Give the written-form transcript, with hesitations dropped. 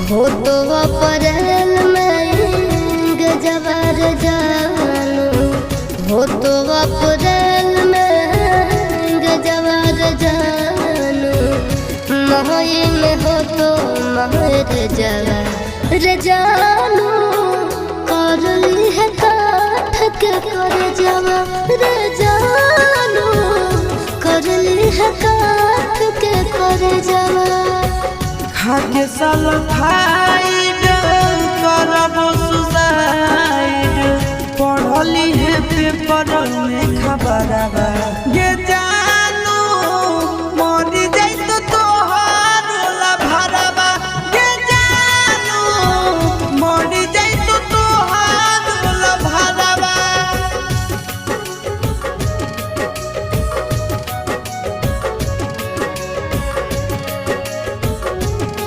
हो तो अप्रैल में गजबर जानू, हो तो अप्रैल में गजबर जानू, मई में हो तो महर जवार जानू, कर ली है काठ के कर जवार जानू, कर ली है काठ के कर जवार। खाके सल्फाइड करब सुसाइड, पढ़ली है पेपर में खबरवा ये